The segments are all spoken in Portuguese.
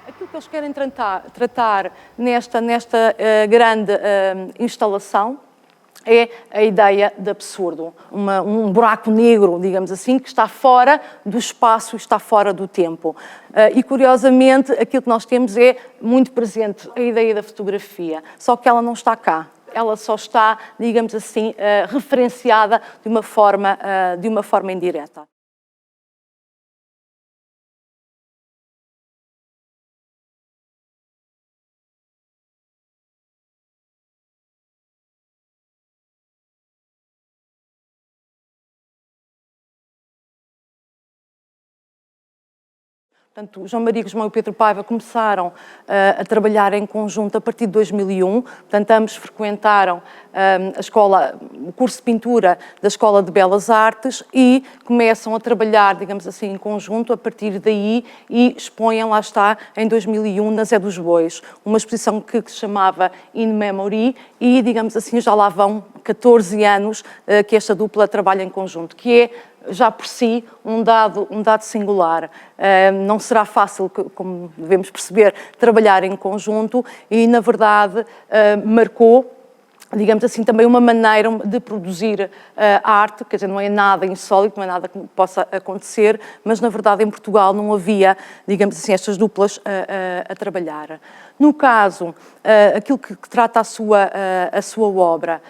Aquilo que eles querem tratar nesta grande instalação é a ideia de absurdo, um buraco negro, digamos assim, que está fora do espaço, está fora do tempo. E, curiosamente, aquilo que nós temos é muito presente a ideia da fotografia, só que ela não está cá. Ela só está, digamos assim, referenciada de uma forma indireta. Portanto, o João Maria Guzmão e o Pedro Paiva começaram a trabalhar em conjunto a partir de 2001. Portanto, ambos frequentaram o curso de pintura da Escola de Belas Artes e começam a trabalhar, digamos assim, em conjunto a partir daí e expõem, lá está, em 2001, na Zé dos Bois, uma exposição que se chamava In Memory e, digamos assim, já lá vão 14 anos que esta dupla trabalha em conjunto, que é já por si um dado singular. Não será fácil, como devemos perceber, trabalhar em conjunto e, na verdade, marcou, digamos assim, também uma maneira de produzir a arte, quer dizer, não é nada insólito, não é nada que possa acontecer, mas, na verdade, em Portugal não havia, digamos assim, estas duplas a trabalhar. No caso, aquilo que trata a sua obra,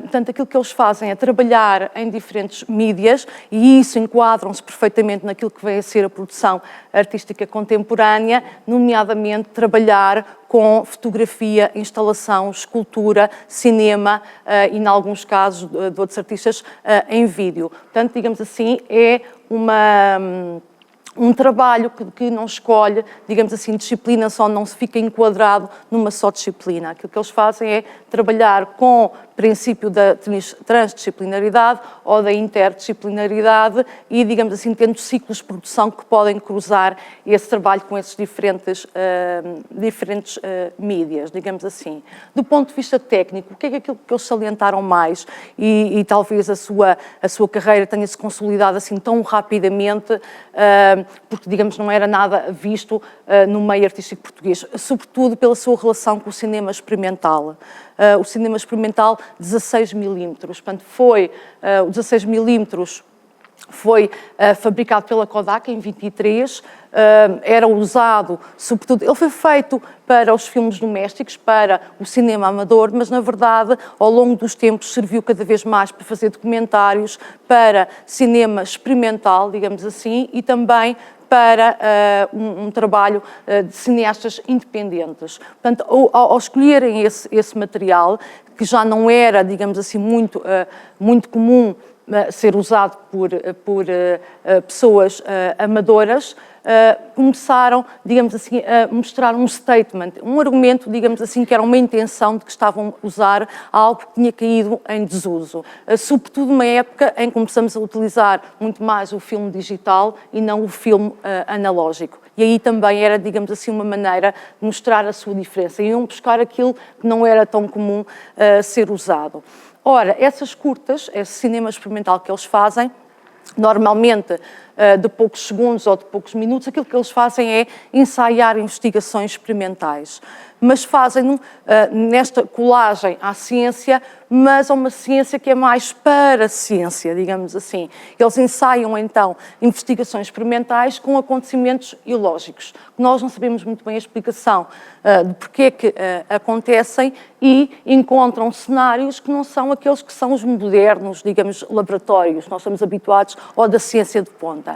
portanto, aquilo que eles fazem é trabalhar em diferentes mídias e isso enquadram-se perfeitamente naquilo que vem a ser a produção artística contemporânea, nomeadamente trabalhar com fotografia, instalação, escultura, cinema e, em alguns casos, de outros artistas, em vídeo. Portanto, digamos assim, é um trabalho que não escolhe, digamos assim, disciplina, só não se fica enquadrado numa só disciplina. Aquilo que eles fazem é trabalhar com o princípio da transdisciplinaridade ou da interdisciplinaridade e, digamos assim, tendo ciclos de produção que podem cruzar esse trabalho com esses diferentes mídias, digamos assim. Do ponto de vista técnico, o que é aquilo que eles salientaram mais e talvez a sua carreira tenha-se consolidado assim tão rapidamente, porque, digamos, não era nada visto no meio artístico português, sobretudo pela sua relação com o cinema experimental. O cinema experimental 16 milímetros, portanto, o 16 milímetros foi fabricado pela Kodak em 23, era usado, sobretudo, ele foi feito para os filmes domésticos, para o cinema amador, mas, na verdade, ao longo dos tempos, serviu cada vez mais para fazer documentários, para cinema experimental, digamos assim, e também para um trabalho de cineastas independentes. Portanto, ao escolherem esse material, que já não era, digamos assim, muito comum ser usado por pessoas amadoras, começaram, digamos assim, a mostrar um statement, um argumento, digamos assim, que era uma intenção de que estavam a usar algo que tinha caído em desuso. Sobretudo numa época em que começamos a utilizar muito mais o filme digital e não o filme analógico. E aí também era, digamos assim, uma maneira de mostrar a sua diferença. Iam buscar aquilo que não era tão comum ser usado. Ora, essas curtas, esse cinema experimental que eles fazem, normalmente de poucos segundos ou de poucos minutos, aquilo que eles fazem é ensaiar investigações experimentais. Mas fazem nesta colagem à ciência, mas a uma ciência que é mais para a ciência, digamos assim. Eles ensaiam, então, investigações experimentais com acontecimentos ilógicos. Nós não sabemos muito bem a explicação de porque é que acontecem e encontram cenários que não são aqueles que são os modernos, digamos, laboratórios. Nós estamos habituados ao da ciência de ponta.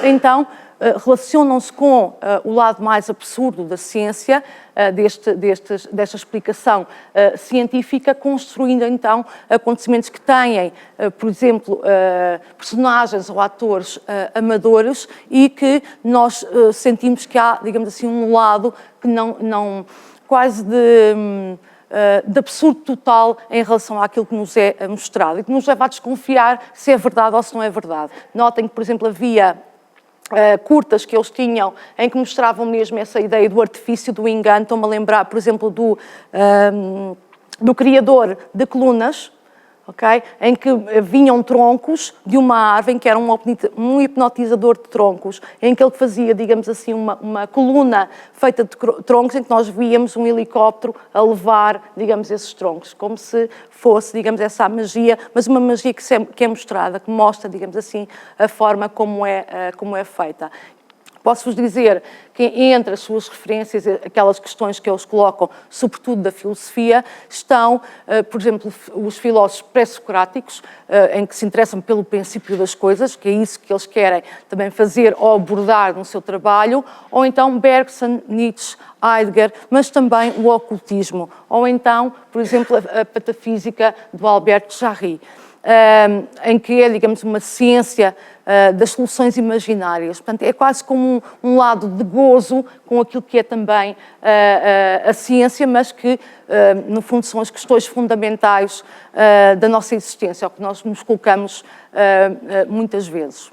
Então, relacionam-se com o lado mais absurdo da ciência, desta explicação científica, construindo então acontecimentos que têm, por exemplo, personagens ou atores amadores e que nós sentimos que há, digamos assim, um lado que não quase de absurdo total em relação àquilo que nos é mostrado e que nos leva a desconfiar se é verdade ou se não é verdade. Notem que, por exemplo, havia curtas que eles tinham em que mostravam mesmo essa ideia do artifício, do engano. Estou-me a lembrar, por exemplo, do criador de colunas, okay? Em que vinham troncos de uma árvore, em que era um hipnotizador de troncos, em que ele fazia, digamos assim, uma coluna feita de troncos, em que nós víamos um helicóptero a levar, digamos, esses troncos, como se fosse, digamos, essa magia, mas uma magia que é mostrada, que mostra, digamos assim, a forma como é feita. Posso-vos dizer que entre as suas referências, aquelas questões que eles colocam, sobretudo da filosofia, estão, por exemplo, os filósofos pré-socráticos, em que se interessam pelo princípio das coisas, que é isso que eles querem também fazer ou abordar no seu trabalho, ou então Bergson, Nietzsche, Heidegger, mas também o ocultismo, ou então, por exemplo, a patafísica do Albert Jarry, em que é, digamos, uma ciência das soluções imaginárias. Portanto, é quase como um lado de gozo com aquilo que é também a ciência, mas que, no fundo, são as questões fundamentais da nossa existência, ao que nós nos colocamos muitas vezes.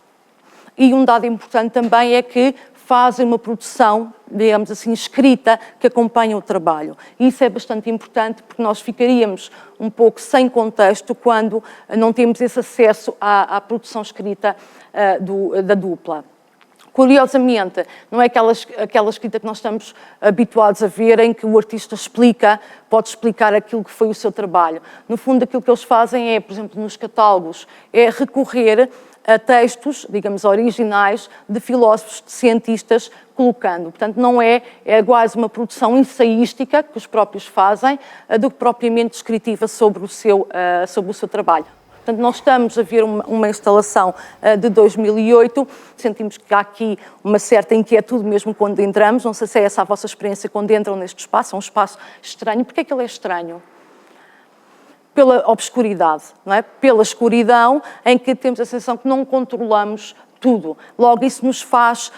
E um dado importante também é que fazem uma produção, digamos assim, escrita, que acompanha o trabalho. E isso é bastante importante porque nós ficaríamos um pouco sem contexto quando não temos esse acesso à produção escrita da dupla. Curiosamente, não é aquela escrita que nós estamos habituados a ver, em que o artista pode explicar aquilo que foi o seu trabalho. No fundo, aquilo que eles fazem é, por exemplo, nos catálogos, é recorrer a textos, digamos, originais de filósofos, de cientistas, colocando. Portanto, não é quase uma produção ensaística que os próprios fazem, do que propriamente descritiva sobre o seu trabalho. Portanto, nós estamos a ver uma instalação de 2008, sentimos que há aqui uma certa inquietude mesmo quando entramos, não sei se é essa a vossa experiência quando entram neste espaço, é um espaço estranho. Porquê é que ele é estranho? Pela obscuridade, não é? Pela escuridão, em que temos a sensação que não controlamos tudo. Logo, isso nos faz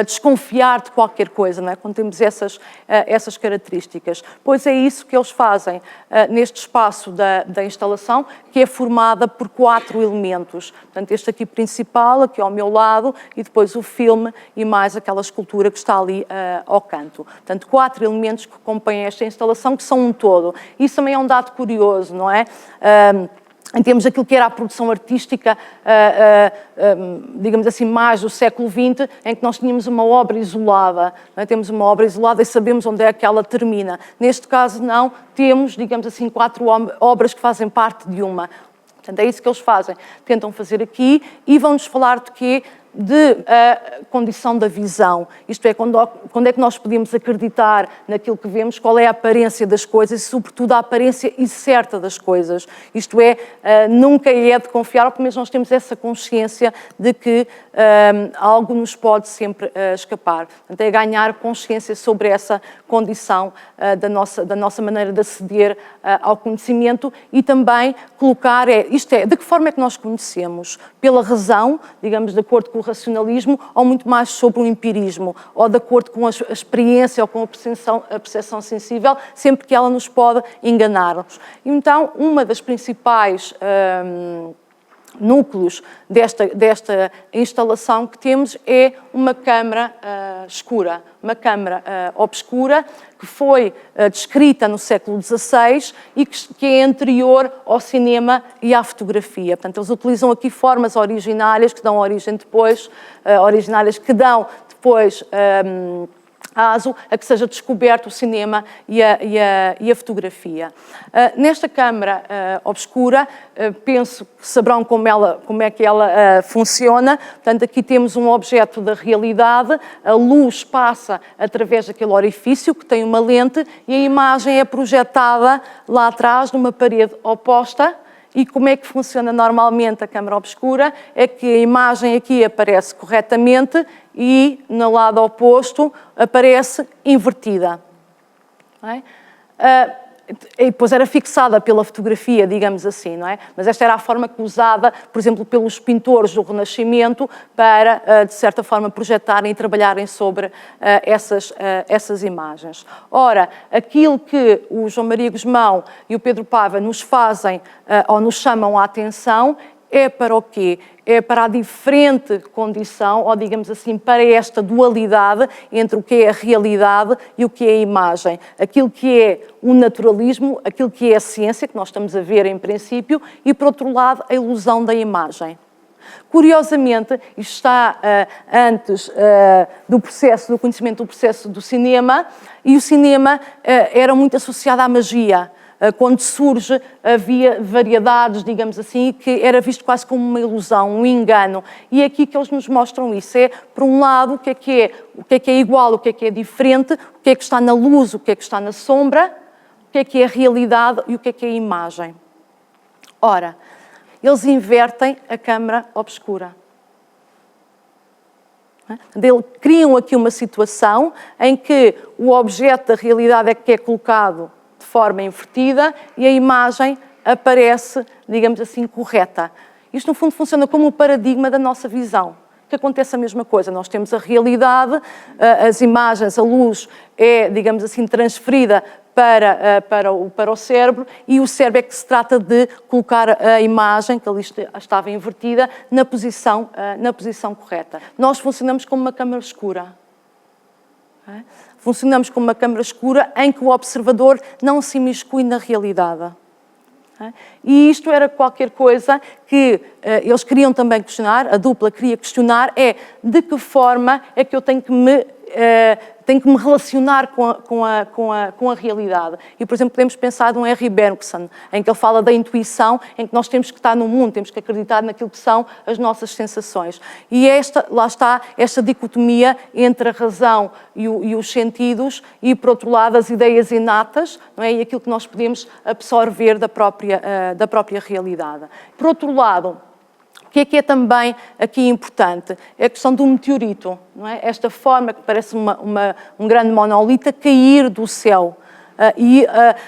desconfiar de qualquer coisa, não é? Quando temos essas características. Pois é isso que eles fazem neste espaço da instalação, que é formada por 4 elementos. Portanto, este aqui principal, aqui ao meu lado, e depois o filme e mais aquela escultura que está ali ao canto. Portanto, 4 elementos que compõem esta instalação, que são um todo. Isso também é um dado curioso, não é? Em termos daquilo que era a produção artística, digamos assim, mais do século XX, em que nós tínhamos uma obra isolada, não é? Temos uma obra isolada e sabemos onde é que ela termina. Neste caso, não, temos, digamos assim, 4 obras que fazem parte de uma. Portanto, é isso que eles fazem. Tentam fazer aqui e vão-nos falar de quê? De condição da visão. Isto é, quando é que nós podemos acreditar naquilo que vemos, qual é a aparência das coisas e, sobretudo, a aparência incerta das coisas. Isto é, nunca é de confiar, ou pelo menos nós temos essa consciência de que algo nos pode sempre escapar. Portanto, é ganhar consciência sobre essa condição da nossa maneira de aceder ao conhecimento e também colocar, de que forma é que nós conhecemos? Pela razão, digamos, de acordo com o racionalismo, ou muito mais sobre o empirismo, ou de acordo com a experiência ou com a percepção sensível, sempre que ela nos pode enganar-nos. Então, uma das principais núcleos desta instalação que temos é uma câmara escura, uma câmara obscura que foi descrita no século XVI e que é anterior ao cinema e à fotografia. Portanto, eles utilizam aqui formas originárias que dão origem depois, aso a que seja descoberto o cinema e a fotografia. Nesta câmara obscura, penso que saberão como é que ela funciona. Portanto, aqui temos um objeto da realidade, a luz passa através daquele orifício que tem uma lente e a imagem é projetada lá atrás numa parede oposta. E como é que funciona normalmente a câmara obscura? É que a imagem aqui aparece corretamente e no lado oposto aparece invertida. Não é? E depois era fixada pela fotografia, digamos assim, não é? Mas esta era a forma que usada, por exemplo, pelos pintores do Renascimento para, de certa forma, projetarem e trabalharem sobre essas imagens. Ora, aquilo que o João Maria Guzmão e o Pedro Paiva nos fazem ou nos chamam a atenção é para o quê? É para a diferente condição, ou digamos assim, para esta dualidade entre o que é a realidade e o que é a imagem. Aquilo que é o naturalismo, aquilo que é a ciência, que nós estamos a ver em princípio, e por outro lado, a ilusão da imagem. Curiosamente, isto está antes do conhecimento do processo do cinema, e o cinema era muito associado à magia. Quando surge, havia variedades, digamos assim, que era visto quase como uma ilusão, um engano. E é aqui que eles nos mostram isso. É, por um lado, o que é igual, o que é diferente, o que está na luz, o que está na sombra, o que é a realidade e o que é a imagem. Ora, eles invertem a câmara obscura. Eles criam aqui uma situação em que o objeto da realidade é que é colocado de forma invertida e a imagem aparece, digamos assim, correta. Isto, no fundo, funciona como o paradigma da nossa visão, que acontece a mesma coisa. Nós temos a realidade, as imagens, a luz é, digamos assim, transferida para o cérebro, e o cérebro é que se trata de colocar a imagem, que ali estava invertida, na posição correta. Nós funcionamos como uma câmara escura. Funcionamos como uma câmara escura em que o observador não se imiscui na realidade. E isto era qualquer coisa que eles queriam também questionar, a dupla queria questionar, é de que forma é que eu tenho que me relacionar com a realidade. E, por exemplo, podemos pensar num R. Bergson, em que ele fala da intuição, em que nós temos que estar no mundo, temos que acreditar naquilo que são as nossas sensações. E lá está esta dicotomia entre a razão e os sentidos e, por outro lado, as ideias inatas, não é? E aquilo que nós podemos absorver da própria realidade. Por outro lado, o que é também aqui importante? É a questão do meteorito, não é? Esta forma que parece um grande monolito a cair do céu.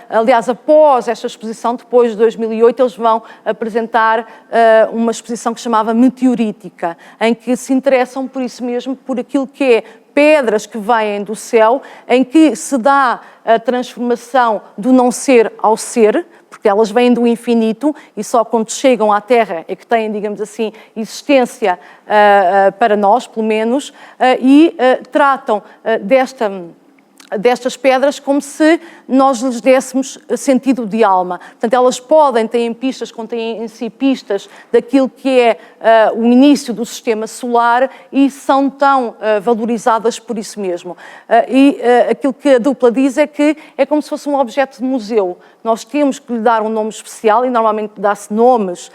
Aliás, após esta exposição, depois de 2008, eles vão apresentar uma exposição que se chamava Meteorítica, em que se interessam por isso mesmo, por aquilo que é pedras que vêm do céu, em que se dá a transformação do não ser ao ser, porque elas vêm do infinito e só quando chegam à Terra é que têm, digamos assim, existência para nós, pelo menos, e tratam destas pedras como se nós lhes dessemos sentido de alma. Portanto, elas têm pistas, contêm em si pistas daquilo que é o início do sistema solar e são tão valorizadas por isso mesmo. Aquilo que a dupla diz é que é como se fosse um objeto de museu. Nós temos que lhe dar um nome especial e normalmente dá-se nomes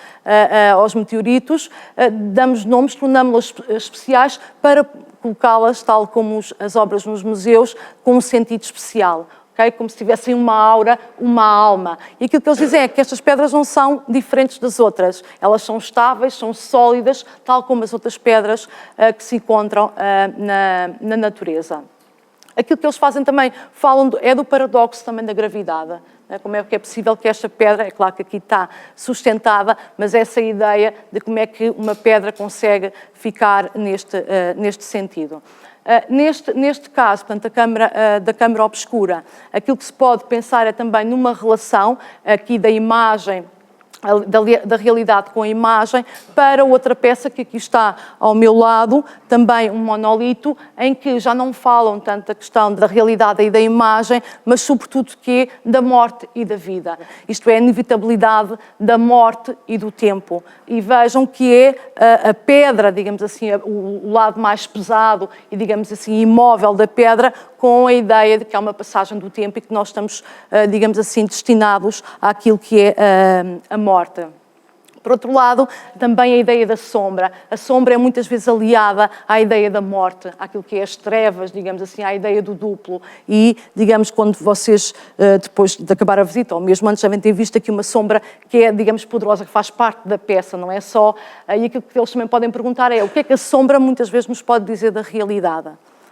aos meteoritos, damos nomes, tornamos-los especiais para colocá-las, tal como as obras nos museus, com um sentido especial, okay? Como se tivessem uma aura, uma alma. E aquilo que eles dizem é que estas pedras não são diferentes das outras. Elas são estáveis, são sólidas, tal como as outras pedras que se encontram na natureza. Aquilo que eles fazem também, é do paradoxo também da gravidade. Como é que é possível que esta pedra, é claro que aqui está sustentada, mas essa ideia de como é que uma pedra consegue ficar neste sentido. Neste caso, portanto, da câmara obscura, aquilo que se pode pensar é também numa relação aqui da imagem, da realidade com a imagem, para outra peça que aqui está ao meu lado, também um monolito, em que já não falam tanto da questão da realidade e da imagem, mas sobretudo da morte e da vida. Isto é, a inevitabilidade da morte e do tempo. E vejam que é a pedra, digamos assim, o lado mais pesado e, digamos assim, imóvel da pedra, com a ideia de que há uma passagem do tempo e que nós estamos, digamos assim, destinados àquilo que é a morte. Por outro lado, também a ideia da sombra. A sombra é muitas vezes aliada à ideia da morte, àquilo que é as trevas, digamos assim, à ideia do duplo. E, digamos, quando vocês, depois de acabar a visita, ou mesmo antes, devem ter visto aqui uma sombra que é, digamos, poderosa, que faz parte da peça, não é só... E aquilo que eles também podem perguntar é o que é que a sombra muitas vezes nos pode dizer da realidade.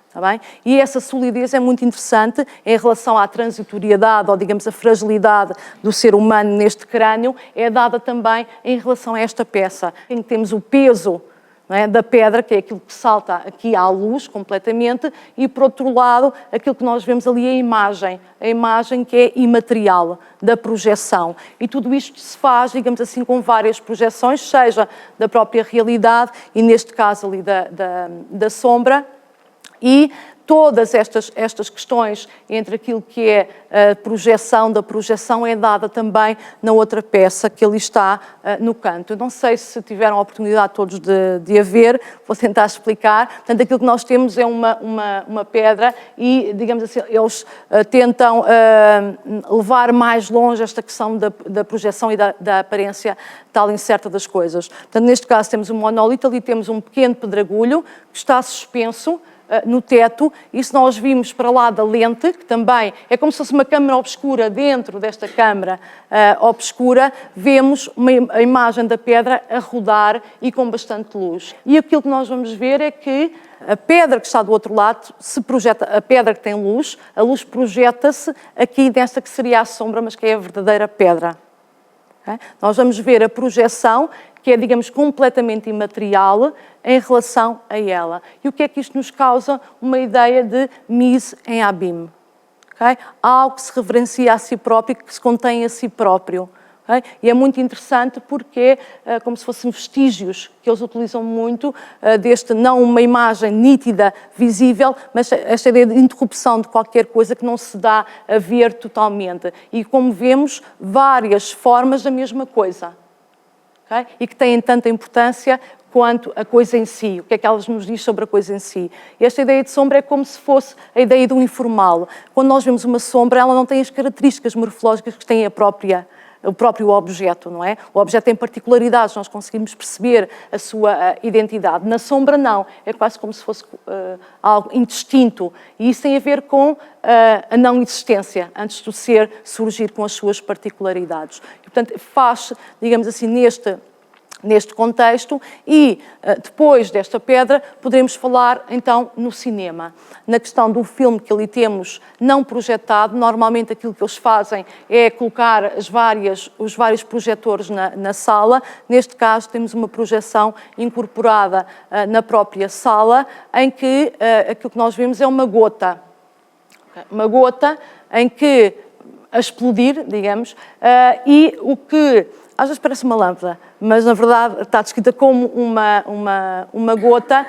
Está bem? E essa solidez é muito interessante em relação à transitoriedade, ou digamos a fragilidade do ser humano neste crânio, é dada também em relação a esta peça, em que temos o peso não é? Da pedra, que é aquilo que salta aqui à luz completamente, e por outro lado, aquilo que nós vemos ali é a imagem que é imaterial da projeção. E tudo isto se faz, digamos assim, com várias projeções, seja da própria realidade e neste caso ali da sombra, e todas estas questões entre aquilo que é a projeção da projeção é dada também na outra peça que ali está no canto. Eu não sei se tiveram a oportunidade todos de a ver, vou tentar explicar. Portanto, aquilo que nós temos é uma pedra e, digamos assim, eles tentam levar mais longe esta questão da projeção e da aparência tal incerta das coisas. Portanto, neste caso temos um monolito, ali temos um pequeno pedregulho que está suspenso no teto, e se nós vimos para lá da lente, que também é como se fosse uma câmara obscura dentro desta câmara obscura, vemos a imagem da pedra a rodar e com bastante luz. E aquilo que nós vamos ver é que a pedra que está do outro lado se projeta, a pedra que tem luz, a luz projeta-se aqui nesta que seria a sombra, mas que é a verdadeira pedra. Okay? Nós vamos ver a projeção, que é, digamos, completamente imaterial em relação a ela. E o que é que isto nos causa? Uma ideia de mise en abîme. Okay? Algo que se reverencia a si próprio, que se contém a si próprio. Okay? E é muito interessante porque é como se fossem vestígios que eles utilizam muito deste, não uma imagem nítida, visível, mas esta ideia de interrupção de qualquer coisa que não se dá a ver totalmente. E como vemos, várias formas da mesma coisa. Okay? E que têm tanta importância quanto a coisa em si. O que é que elas nos diz sobre a coisa em si? E esta ideia de sombra é como se fosse a ideia do informal. Quando nós vemos uma sombra, ela não tem as características morfológicas que tem o próprio objeto, não é? O objeto tem particularidades, nós conseguimos perceber a sua identidade. Na sombra, não. É quase como se fosse algo indistinto. E isso tem a ver com a não existência, antes do ser surgir com as suas particularidades. E, portanto, faz, digamos assim, neste contexto, e depois desta pedra poderemos falar então no cinema. Na questão do filme que ali temos não projetado, normalmente aquilo que eles fazem é colocar os vários projetores na sala. Neste caso temos uma projeção incorporada na própria sala, em que aquilo que nós vemos é uma gota. Uma gota em que, a explodir, digamos, e o que às vezes parece uma lâmpada, mas na verdade está descrita como uma gota,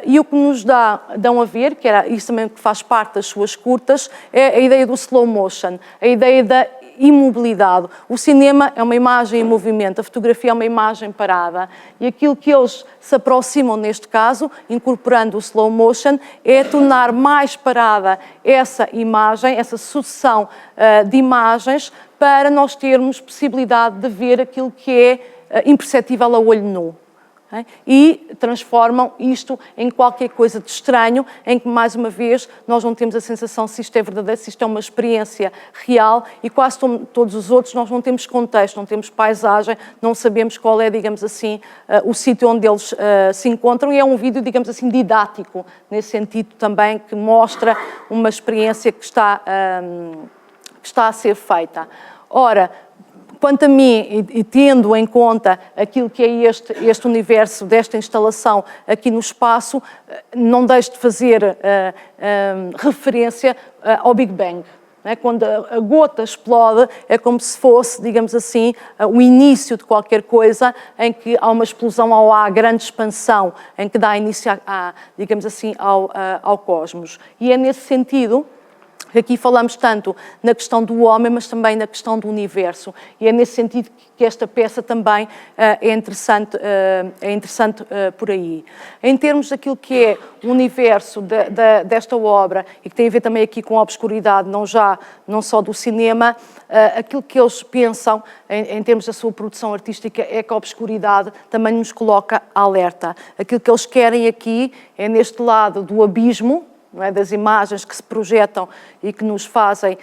e o que nos dão a ver, que era isso também que faz parte das suas curtas, é a ideia do slow motion, a ideia da imobilidade. O cinema é uma imagem em movimento, a fotografia é uma imagem parada, e aquilo que eles se aproximam neste caso, incorporando o slow motion, é tornar mais parada essa imagem, essa sucessão de imagens, para nós termos possibilidade de ver aquilo que é imperceptível a olho nu. E transformam isto em qualquer coisa de estranho, em que, mais uma vez, nós não temos a sensação se isto é verdadeiro, se isto é uma experiência real, e quase todos os outros nós não temos contexto, não temos paisagem, não sabemos qual é, digamos assim, o sítio onde eles se encontram, e é um vídeo, digamos assim, didático, nesse sentido também, que mostra uma experiência que está a ser feita. Ora, quanto a mim, e tendo em conta aquilo que é este universo desta instalação aqui no espaço, não deixo de fazer referência ao Big Bang. Quando a gota explode, é como se fosse, digamos assim, o início de qualquer coisa, em que há uma explosão ou há grande expansão, em que dá início, digamos assim, ao cosmos. E é nesse sentido que aqui falamos tanto na questão do homem, mas também na questão do universo. E é nesse sentido que esta peça também é interessante por aí. Em termos daquilo que é o universo desta obra, e que tem a ver também aqui com a obscuridade, não só do cinema, aquilo que eles pensam em termos da sua produção artística é que a obscuridade também nos coloca alerta. Aquilo que eles querem aqui é neste lado do abismo, não é, das imagens que se projetam e que nos fazem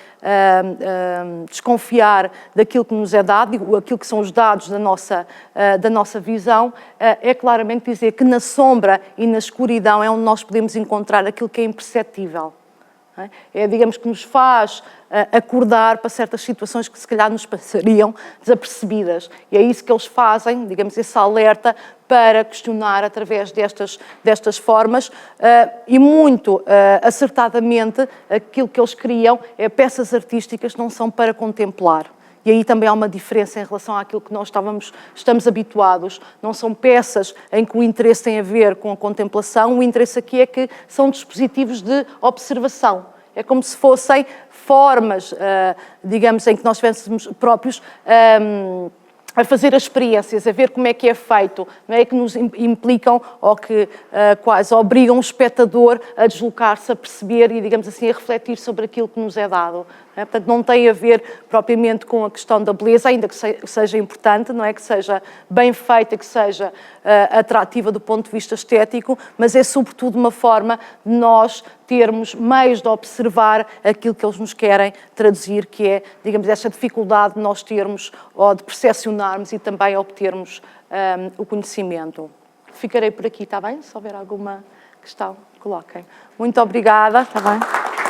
desconfiar daquilo que nos é dado, aquilo que são os dados da nossa visão, é claramente dizer que na sombra e na escuridão é onde nós podemos encontrar aquilo que é imperceptível. É, digamos, que nos faz acordar para certas situações que se calhar nos passariam desapercebidas. E é isso que eles fazem, digamos, esse alerta para questionar através destas formas e muito acertadamente aquilo que eles criam é peças artísticas que não são para contemplar. E aí também há uma diferença em relação àquilo que nós estamos habituados. Não são peças em que o interesse tem a ver com a contemplação, o interesse aqui é que são dispositivos de observação. É como se fossem formas, digamos, em que nós estivéssemos próprios a fazer as experiências, a ver como é que é feito, não é? Que nos implicam ou que quase obrigam o espectador a deslocar-se, a perceber e, digamos assim, a refletir sobre aquilo que nos é dado. Não é? Portanto, não tem a ver propriamente com a questão da beleza, ainda que seja importante, não é? Que seja bem feita, que seja atrativa do ponto de vista estético, mas é sobretudo uma forma de nós termos meios de observar aquilo que eles nos querem traduzir, que é, digamos, esta dificuldade de nós termos ou de percepcionarmos e também obtermos o conhecimento. Ficarei por aqui, está bem? Se houver alguma questão, coloquem. Muito obrigada, está bem?